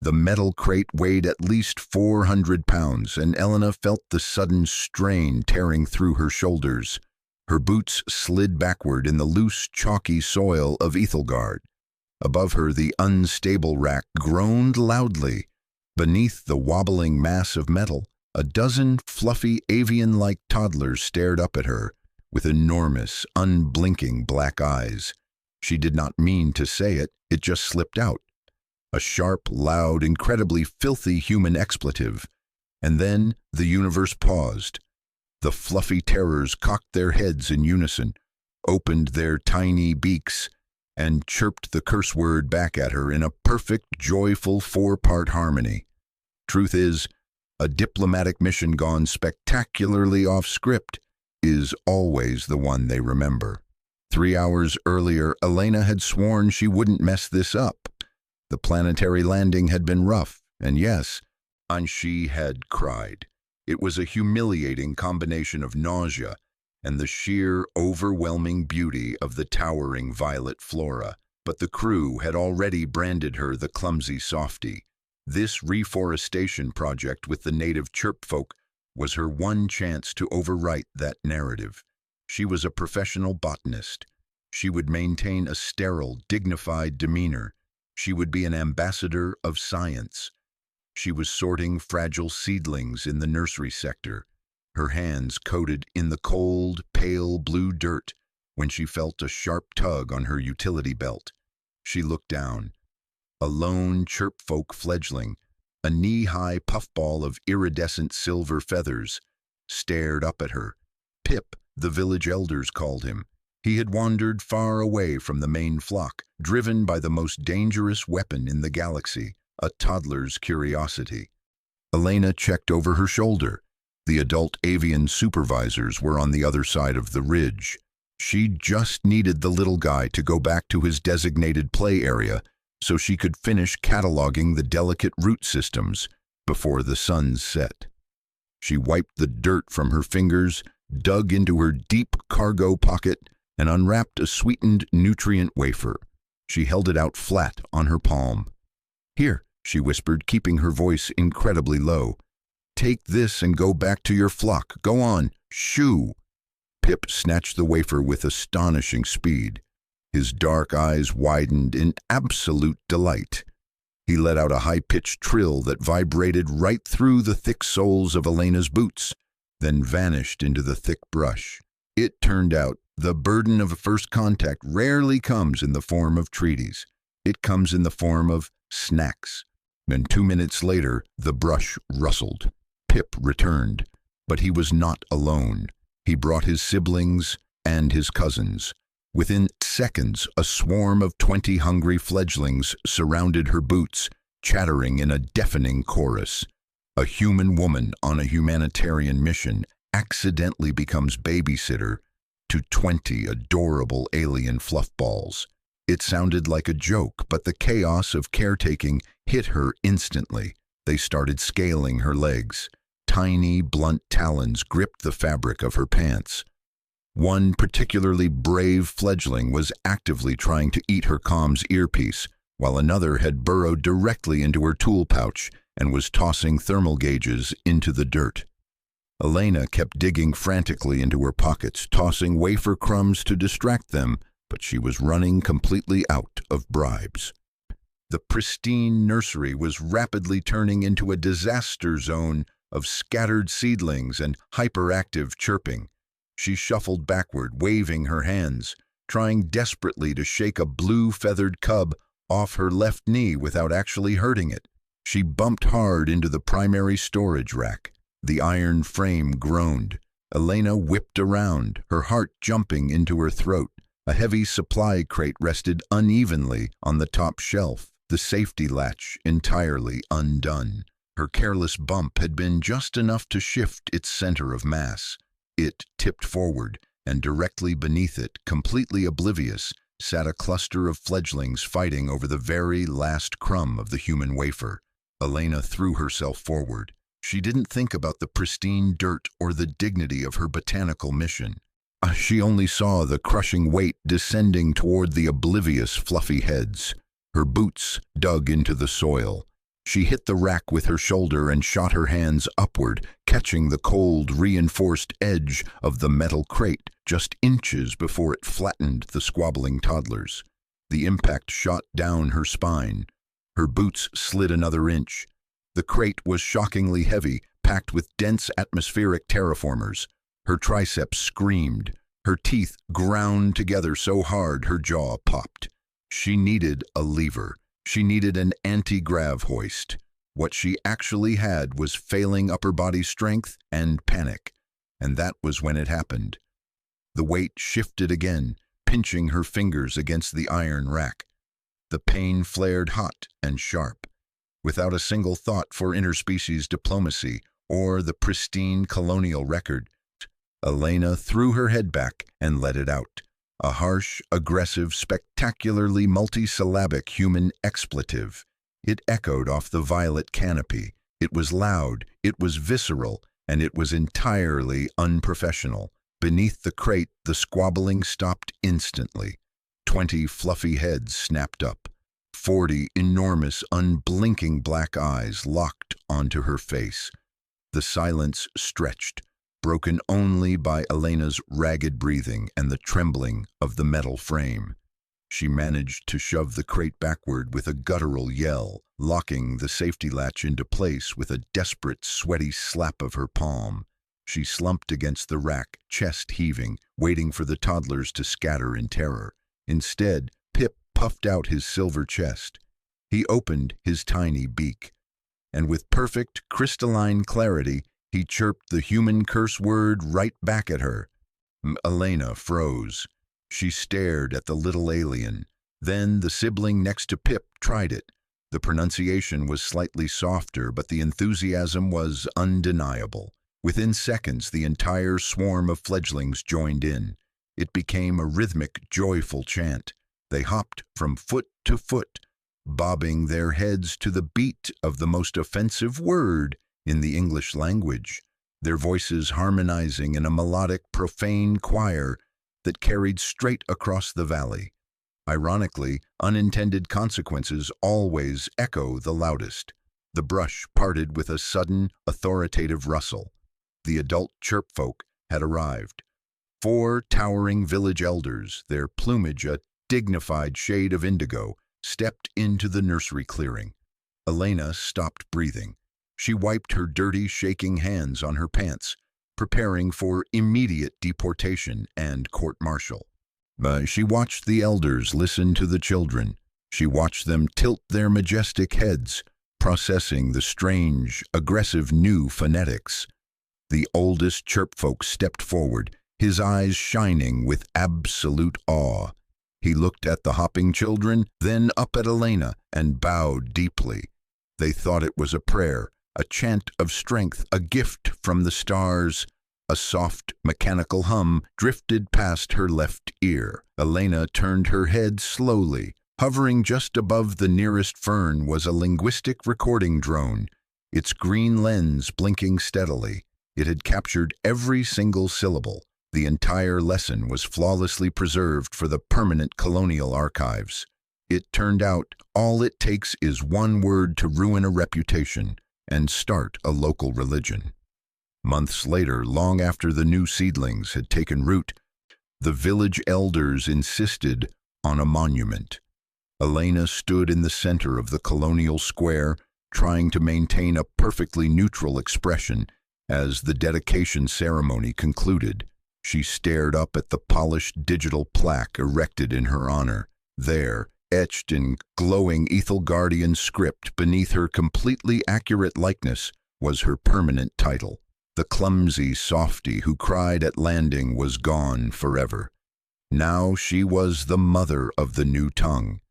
The metal crate weighed at least 400 pounds, and Elena felt the sudden strain tearing through her shoulders. Her boots slid backward in the loose, chalky soil of Ethelgard. Above her, the unstable rack groaned loudly. Beneath the wobbling mass of metal, a dozen fluffy, avian-like toddlers stared up at her, with enormous, unblinking black eyes. She did not mean to say it, it just slipped out. A sharp, loud, incredibly filthy human expletive. And then the universe paused. The fluffy terrors cocked their heads in unison, opened their tiny beaks, and chirped the curse word back at her in a perfect, joyful four-part harmony. Truth is, a diplomatic mission gone spectacularly off script is always the one they remember. 3 hours earlier, Elena had sworn she wouldn't mess this up. The planetary landing had been rough, and yes, and she had cried. It was a humiliating combination of nausea and the sheer, overwhelming beauty of the towering violet flora, but the crew had already branded her the clumsy softy. This reforestation project with the native chirpfolk was her one chance to overwrite that narrative. She was a professional botanist. She would maintain a sterile, dignified demeanor. She would be an ambassador of science. She was sorting fragile seedlings in the nursery sector, her hands coated in the cold, pale blue dirt when she felt a sharp tug on her utility belt. She looked down. A lone chirpfolk fledgling, a knee-high puffball of iridescent silver feathers, stared up at her. Pip, the village elders called him. He had wandered far away from the main flock, driven by the most dangerous weapon in the galaxy, a toddler's curiosity. Elena checked over her shoulder. The adult avian supervisors were on the other side of the ridge. She just needed the little guy to go back to his designated play area so she could finish cataloging the delicate root systems before the sun set. She wiped the dirt from her fingers, dug into her deep cargo pocket, and unwrapped a sweetened nutrient wafer. She held it out flat on her palm. "Here," she whispered, keeping her voice incredibly low. "Take this and go back to your flock. Go on. Shoo!" Pip snatched the wafer with astonishing speed. His dark eyes widened in absolute delight. He let out a high-pitched trill that vibrated right through the thick soles of Elena's boots, then vanished into the thick brush. It turned out the burden of first contact rarely comes in the form of treaties. It comes in the form of snacks. And 2 minutes later, the brush rustled. Pip returned, but he was not alone. He brought his siblings and his cousins. Within seconds, a swarm of 20 hungry fledglings surrounded her boots, chattering in a deafening chorus. A human woman on a humanitarian mission accidentally becomes babysitter to 20 adorable alien fluffballs. It sounded like a joke, but the chaos of caretaking hit her instantly. They started scaling her legs. Tiny, blunt talons gripped the fabric of her pants. One particularly brave fledgling was actively trying to eat her comm's earpiece, while another had burrowed directly into her tool pouch and was tossing thermal gauges into the dirt. Elena kept digging frantically into her pockets, tossing wafer crumbs to distract them, but she was running completely out of bribes. The pristine nursery was rapidly turning into a disaster zone of scattered seedlings and hyperactive chirping. She shuffled backward, waving her hands, trying desperately to shake a blue-feathered cub off her left knee without actually hurting it. She bumped hard into the primary storage rack. The iron frame groaned. Elena whipped around, her heart jumping into her throat. A heavy supply crate rested unevenly on the top shelf, the safety latch entirely undone. Her careless bump had been just enough to shift its center of mass. It tipped forward, and directly beneath it, completely oblivious, sat a cluster of fledglings fighting over the very last crumb of the human wafer. Elena threw herself forward. She didn't think about the pristine dirt or the dignity of her botanical mission. She only saw the crushing weight descending toward the oblivious fluffy heads. Her boots dug into the soil. She hit the rack with her shoulder and shot her hands upward, catching the cold, reinforced edge of the metal crate just inches before it flattened the squabbling toddlers. The impact shot down her spine. Her boots slid another inch. The crate was shockingly heavy, packed with dense atmospheric terraformers. Her triceps screamed. Her teeth ground together so hard her jaw popped. She needed a lever. She needed an anti-grav hoist. What she actually had was failing upper body strength and panic. And that was when it happened. The weight shifted again, pinching her fingers against the iron rack. The pain flared hot and sharp. Without a single thought for interspecies diplomacy or the pristine colonial record, Elena threw her head back and let it out. A harsh, aggressive, spectacularly multisyllabic human expletive. It echoed off the violet canopy. It was loud, it was visceral, and it was entirely unprofessional. Beneath the crate, the squabbling stopped instantly. 20 fluffy heads snapped up. 40 enormous, unblinking black eyes locked onto her face. The silence stretched, broken only by Elena's ragged breathing and the trembling of the metal frame. She managed to shove the crate backward with a guttural yell, locking the safety latch into place with a desperate, sweaty slap of her palm. She slumped against the rack, chest heaving, waiting for the toddlers to scatter in terror. Instead, Pip puffed out his silver chest. He opened his tiny beak, and with perfect, crystalline clarity, he chirped the human curse word right back at her. Elena froze. She stared at the little alien. Then the sibling next to Pip tried it. The pronunciation was slightly softer, but the enthusiasm was undeniable. Within seconds, the entire swarm of fledglings joined in. It became a rhythmic, joyful chant. They hopped from foot to foot, bobbing their heads to the beat of the most offensive word in the English language, their voices harmonizing in a melodic, profane choir that carried straight across the valley. Ironically, unintended consequences always echo the loudest. The brush parted with a sudden, authoritative rustle. The adult chirpfolk had arrived. 4 towering village elders, their plumage a dignified shade of indigo, stepped into the nursery clearing. Elena stopped breathing. She wiped her dirty, shaking hands on her pants, preparing for immediate deportation and court-martial. She watched the elders listen to the children. She watched them tilt their majestic heads, processing the strange, aggressive new phonetics. The oldest chirpfolk stepped forward, his eyes shining with absolute awe. He looked at the hopping children, then up at Elena, and bowed deeply. They thought it was a prayer, a chant of strength, a gift from the stars. A soft, mechanical hum drifted past her left ear. Elena turned her head slowly. Hovering just above the nearest fern was a linguistic recording drone, its green lens blinking steadily. It had captured every single syllable. The entire lesson was flawlessly preserved for the permanent colonial archives. It turned out all it takes is one word to ruin a reputation and start a local religion. Months later, long after the new seedlings had taken root, the village elders insisted on a monument. Elena stood in the center of the colonial square, trying to maintain a perfectly neutral expression as the dedication ceremony concluded. She stared up at the polished digital plaque erected in her honor. There, etched in glowing Ethelgardian script beneath her completely accurate likeness, was her permanent title. The clumsy softy who cried at landing was gone forever. Now she was the mother of the new tongue,